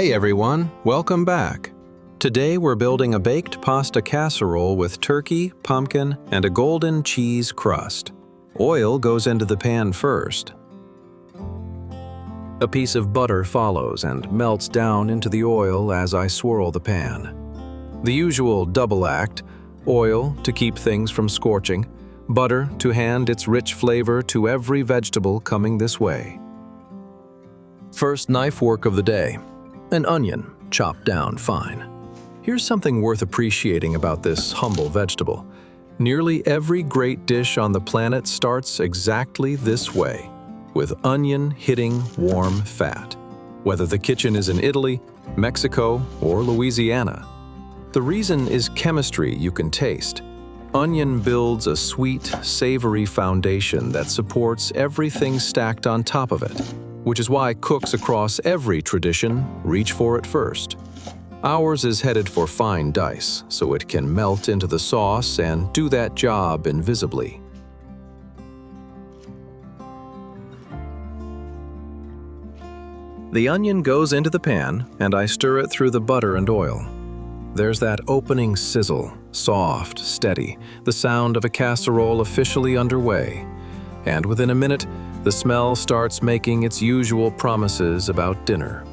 Hey everyone, welcome back. Today we're building a baked pasta casserole with turkey, pumpkin, and a golden cheese crust. Oil goes into the pan first. A piece of butter follows and melts down into the oil as I swirl the pan. The usual double act: oil to keep things from scorching, butter to hand its rich flavor to every vegetable coming this way. First knife work of the day: an onion chopped down fine. Here's something worth appreciating about this humble vegetable. Nearly every great dish on the planet starts exactly this way, with onion hitting warm fat, whether the kitchen is in Italy, Mexico, or Louisiana. The reason is chemistry you can taste. Onion builds a sweet, savory foundation that supports everything stacked on top of it, which is why cooks across every tradition reach for it first. Ours is headed for fine dice, so it can melt into the sauce and do that job invisibly. The onion goes into the pan, and I stir it through the butter and oil. There's that opening sizzle, soft, steady, the sound of a casserole officially underway. And within a minute, the smell starts making its usual promises about dinner.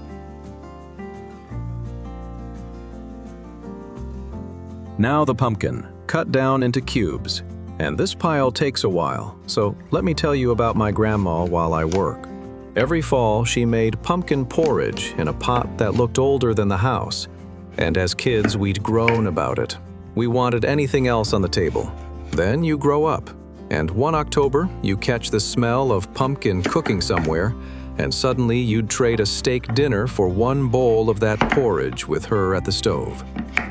Now the pumpkin, cut down into cubes. And this pile takes a while, so let me tell you about my grandma while I work. Every fall, she made pumpkin porridge in a pot that looked older than the house. And as kids, we'd groan about it. We wanted anything else on the table. Then you grow up, and one October, you catch the smell of pumpkin cooking somewhere, and suddenly you'd trade a steak dinner for one bowl of that porridge with her at the stove.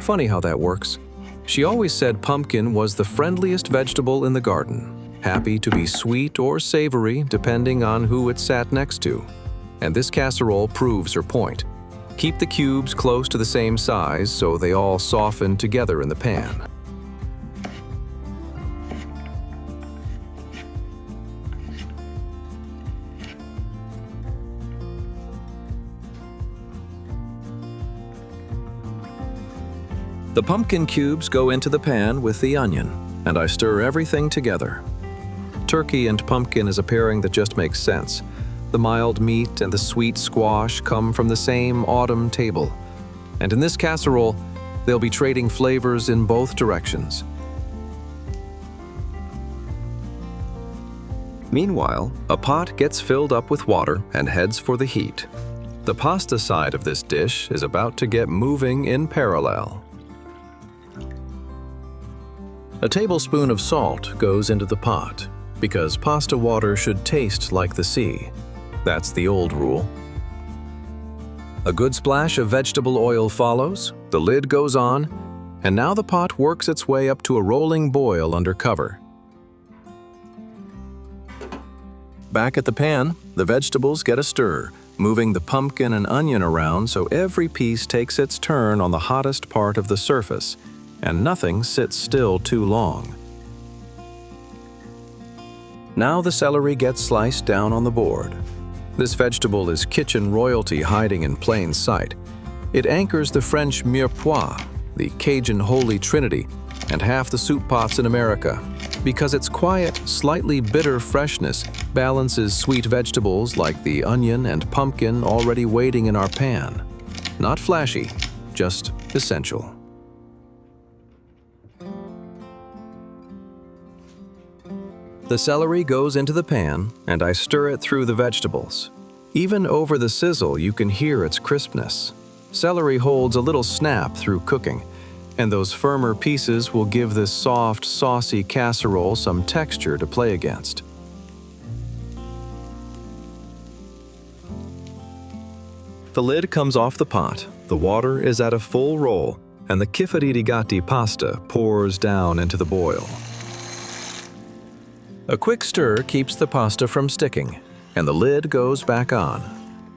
Funny how that works. She always said pumpkin was the friendliest vegetable in the garden, happy to be sweet or savory depending on who it sat next to. And this casserole proves her point. Keep the cubes close to the same size so they all soften together in the pan. The pumpkin cubes go into the pan with the onion, and I stir everything together. Turkey and pumpkin is a pairing that just makes sense. The mild meat and the sweet squash come from the same autumn table. And in this casserole, they'll be trading flavors in both directions. Meanwhile, a pot gets filled up with water and heads for the heat. The pasta side of this dish is about to get moving in parallel. A tablespoon of salt goes into the pot, because pasta water should taste like the sea. That's the old rule. A good splash of vegetable oil follows, the lid goes on, and now the pot works its way up to a rolling boil under cover. Back at the pan, the vegetables get a stir, moving the pumpkin and onion around so every piece takes its turn on the hottest part of the surface, and nothing sits still too long. Now the celery gets sliced down on the board. This vegetable is kitchen royalty hiding in plain sight. It anchors the French mirepoix, the Cajun Holy Trinity, and half the soup pots in America, because its quiet, slightly bitter freshness balances sweet vegetables like the onion and pumpkin already waiting in our pan. Not flashy, just essential. The celery goes into the pan, and I stir it through the vegetables. Even over the sizzle, you can hear its crispness. Celery holds a little snap through cooking, and those firmer pieces will give this soft, saucy casserole some texture to play against. The lid comes off the pot, the water is at a full roll, and the Cifferi rigati pasta pours down into the boil. A quick stir keeps the pasta from sticking, and the lid goes back on.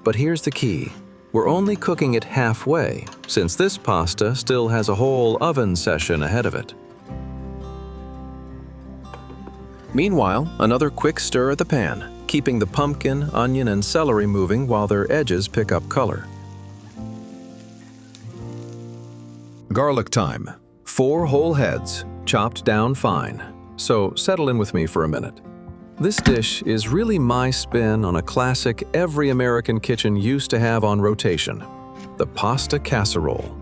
But here's the key. We're only cooking it halfway, since this pasta still has a whole oven session ahead of it. Meanwhile, another quick stir at the pan, keeping the pumpkin, onion, and celery moving while their edges pick up color. Garlic thyme. 4 whole heads, chopped down fine. So settle in with me for a minute. This dish is really my spin on a classic every American kitchen used to have on rotation, the pasta casserole.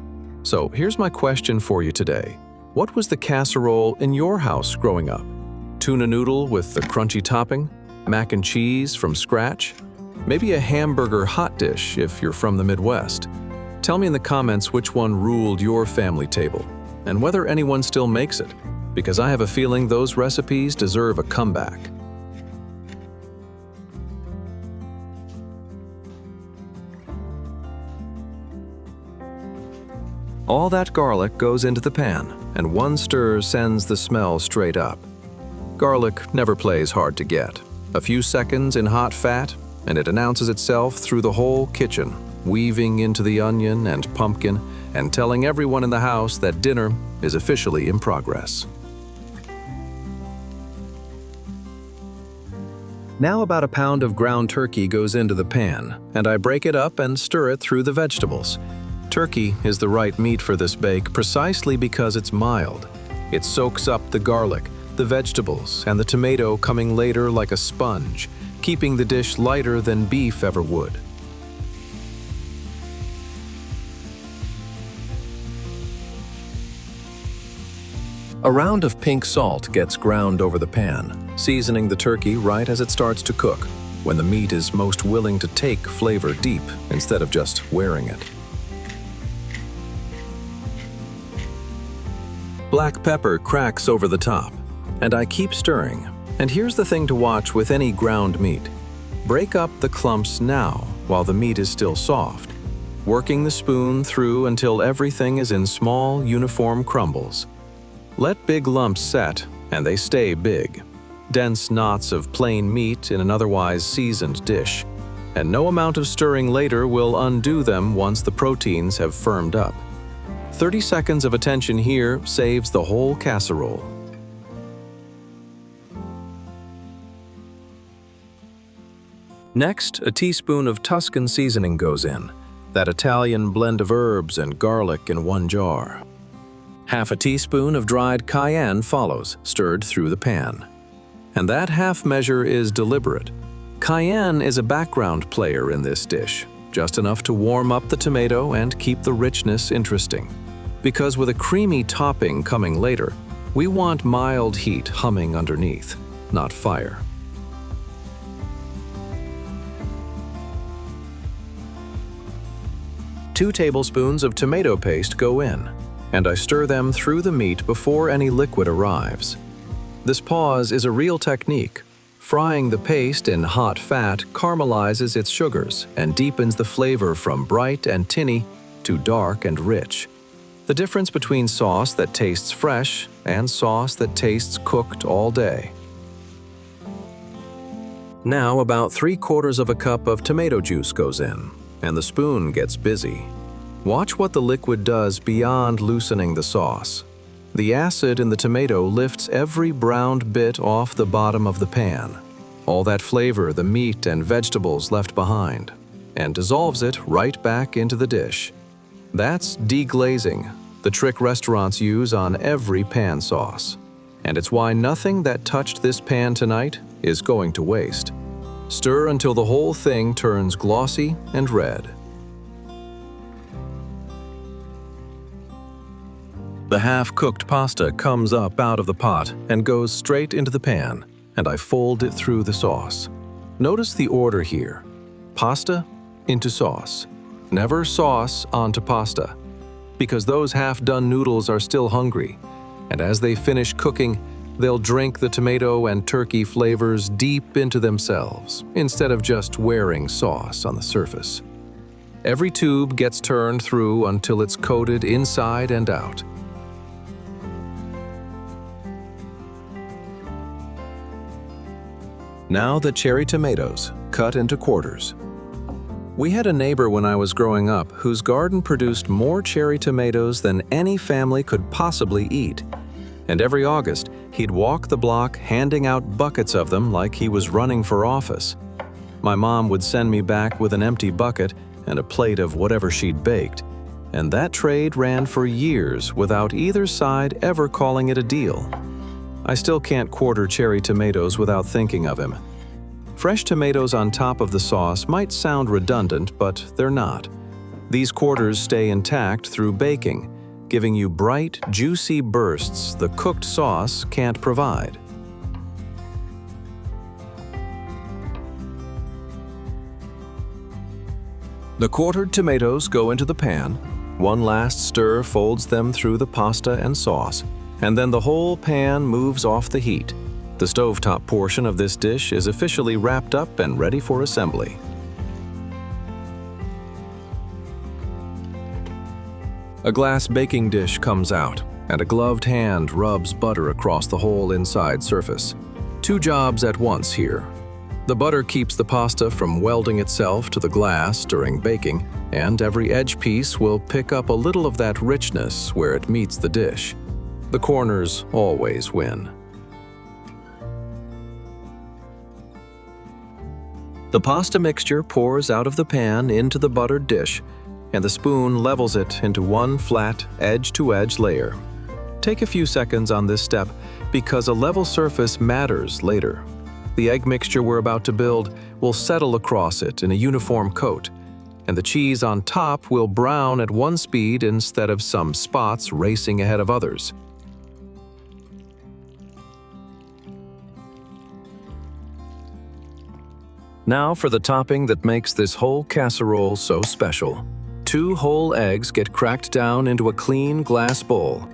So here's my question for you today. What was the casserole in your house growing up? Tuna noodle with the crunchy topping? Mac and cheese from scratch? Maybe a hamburger hot dish if you're from the Midwest? Tell me in the comments which one ruled your family table, and whether anyone still makes it, because I have a feeling those recipes deserve a comeback. All that garlic goes into the pan, and one stir sends the smell straight up. Garlic never plays hard to get. A few seconds in hot fat, and it announces itself through the whole kitchen, weaving into the onion and pumpkin, and telling everyone in the house that dinner is officially in progress. Now about a pound of ground turkey goes into the pan, and I break it up and stir it through the vegetables. Turkey is the right meat for this bake precisely because it's mild. It soaks up the garlic, the vegetables, and the tomato coming later like a sponge, keeping the dish lighter than beef ever would. A round of pink salt gets ground over the pan, seasoning the turkey right as it starts to cook, when the meat is most willing to take flavor deep instead of just wearing it. Black pepper cracks over the top, and I keep stirring. And here's the thing to watch with any ground meat. Break up the clumps now while the meat is still soft, working the spoon through until everything is in small, uniform crumbles. Let big lumps set, and they stay big. Dense knots of plain meat in an otherwise seasoned dish, and no amount of stirring later will undo them once the proteins have firmed up. 30 seconds of attention here saves the whole casserole. Next, a teaspoon of Tuscan seasoning goes in, that Italian blend of herbs and garlic in one jar. Half a teaspoon of dried cayenne follows, stirred through the pan. And that half measure is deliberate. Cayenne is a background player in this dish, just enough to warm up the tomato and keep the richness interesting. Because with a creamy topping coming later, we want mild heat humming underneath, not fire. Two tablespoons of tomato paste go in, and I stir them through the meat before any liquid arrives. This pause is a real technique. Frying the paste in hot fat caramelizes its sugars and deepens the flavor from bright and tinny to dark and rich. The difference between sauce that tastes fresh and sauce that tastes cooked all day. Now about 3/4 of a cup of tomato juice goes in, and the spoon gets busy. Watch what the liquid does beyond loosening the sauce. The acid in the tomato lifts every browned bit off the bottom of the pan, all that flavor the meat and vegetables left behind, and dissolves it right back into the dish. That's deglazing, the trick restaurants use on every pan sauce. And it's why nothing that touched this pan tonight is going to waste. Stir until the whole thing turns glossy and red. The half-cooked pasta comes up out of the pot and goes straight into the pan, and I fold it through the sauce. Notice the order here. Pasta into sauce. Never sauce onto pasta, because those half-done noodles are still hungry, and as they finish cooking, they'll drink the tomato and turkey flavors deep into themselves, instead of just wearing sauce on the surface. Every tube gets turned through until it's coated inside and out. Now the cherry tomatoes, cut into quarters. We had a neighbor when I was growing up whose garden produced more cherry tomatoes than any family could possibly eat. And every August, he'd walk the block handing out buckets of them like he was running for office. My mom would send me back with an empty bucket and a plate of whatever she'd baked, and that trade ran for years without either side ever calling it a deal. I still can't quarter cherry tomatoes without thinking of him. Fresh tomatoes on top of the sauce might sound redundant, but they're not. These quarters stay intact through baking, giving you bright, juicy bursts the cooked sauce can't provide. The quartered tomatoes go into the pan. One last stir folds them through the pasta and sauce, and then the whole pan moves off the heat. The stovetop portion of this dish is officially wrapped up and ready for assembly. A glass baking dish comes out, and a gloved hand rubs butter across the whole inside surface. Two jobs at once here. The butter keeps the pasta from welding itself to the glass during baking, and every edge piece will pick up a little of that richness where it meets the dish. The corners always win. The pasta mixture pours out of the pan into the buttered dish, and the spoon levels it into one flat, edge-to-edge layer. Take a few seconds on this step because a level surface matters later. The egg mixture we're about to build will settle across it in a uniform coat, and the cheese on top will brown at one speed instead of some spots racing ahead of others. Now for the topping that makes this whole casserole so special. 2 whole eggs get cracked down into a clean glass bowl.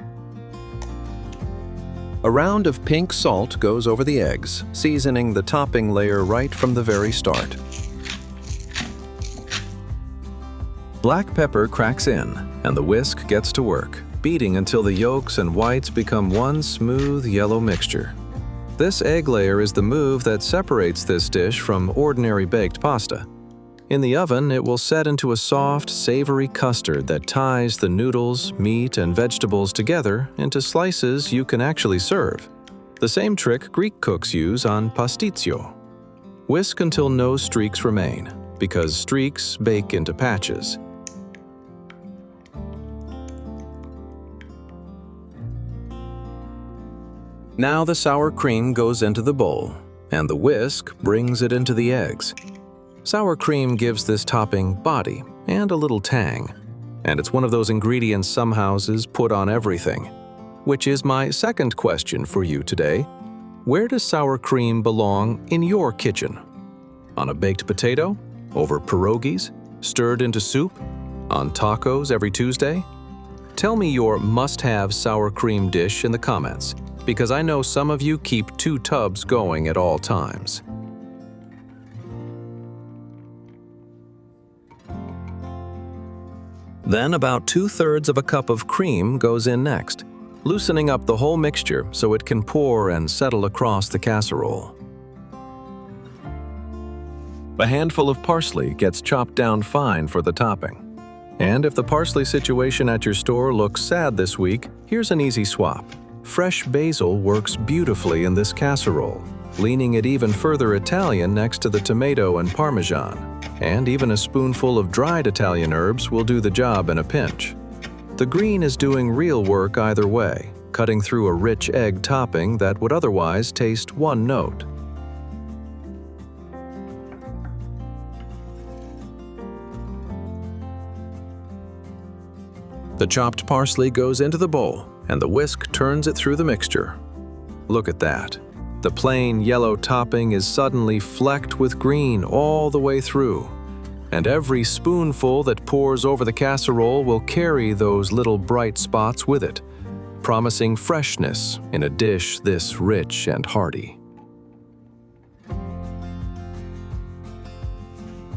A round of pink salt goes over the eggs, seasoning the topping layer right from the very start. Black pepper cracks in, and the whisk gets to work, beating until the yolks and whites become one smooth yellow mixture. This egg layer is the move that separates this dish from ordinary baked pasta. In the oven, it will set into a soft, savory custard that ties the noodles, meat, and vegetables together into slices you can actually serve. The same trick Greek cooks use on pasticcio. Whisk until no streaks remain, because streaks bake into patches. Now the sour cream goes into the bowl, and the whisk brings it into the eggs. Sour cream gives this topping body and a little tang, and it's one of those ingredients some houses put on everything. Which is my second question for you today. Where does sour cream belong in your kitchen? On a baked potato? Over pierogies? Stirred into soup? On tacos every Tuesday? Tell me your must-have sour cream dish in the comments, because I know some of you keep 2 tubs going at all times. Then about 2/3 of a cup of cream goes in next, loosening up the whole mixture so it can pour and settle across the casserole. A handful of parsley gets chopped down fine for the topping. And if the parsley situation at your store looks sad this week, here's an easy swap. Fresh basil works beautifully in this casserole, leaning it even further Italian next to the tomato and Parmesan. And even a spoonful of dried Italian herbs will do the job in a pinch. The green is doing real work either way, cutting through a rich egg topping that would otherwise taste one note. The chopped parsley goes into the bowl, and the whisk turns it through the mixture. Look at that. The plain yellow topping is suddenly flecked with green all the way through, and every spoonful that pours over the casserole will carry those little bright spots with it, promising freshness in a dish this rich and hearty.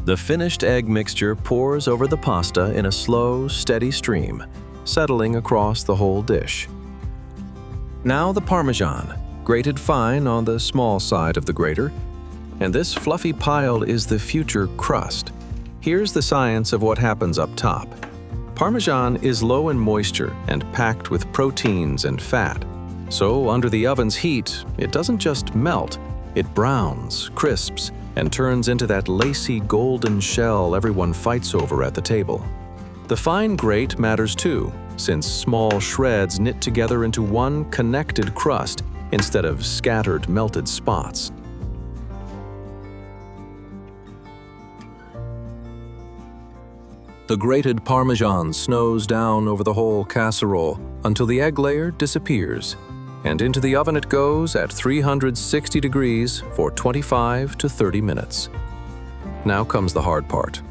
The finished egg mixture pours over the pasta in a slow, steady stream, settling across the whole dish. Now the Parmesan, grated fine on the small side of the grater, and this fluffy pile is the future crust. Here's the science of what happens up top. Parmesan is low in moisture and packed with proteins and fat. So under the oven's heat, it doesn't just melt, it browns, crisps, and turns into that lacy golden shell everyone fights over at the table. The fine grate matters too, since small shreds knit together into one connected crust instead of scattered melted spots. The grated Parmesan snows down over the whole casserole until the egg layer disappears, and into the oven it goes at 360 degrees for 25 to 30 minutes. Now comes the hard part.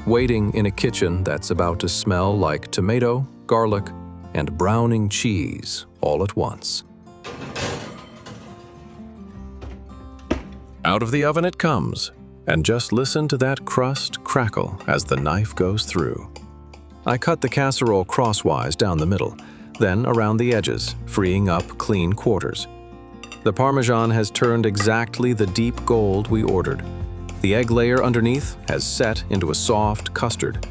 Waiting in a kitchen that's about to smell like tomato, garlic, and browning cheese all at once. Out of the oven it comes, and just listen to that crust crackle as the knife goes through. I cut the casserole crosswise down the middle, then around the edges, freeing up clean quarters. The Parmesan has turned exactly the deep gold we ordered. The egg layer underneath has set into a soft custard,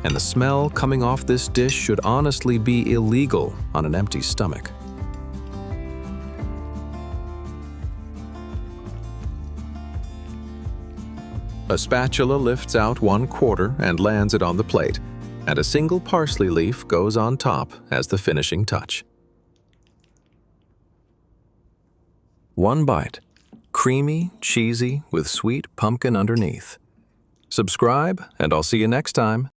and the smell coming off this dish should honestly be illegal on an empty stomach. A spatula lifts out 1/4 and lands it on the plate, and a single parsley leaf goes on top as the finishing touch. One bite. Creamy, cheesy, with sweet pumpkin underneath. Subscribe, and I'll see you next time.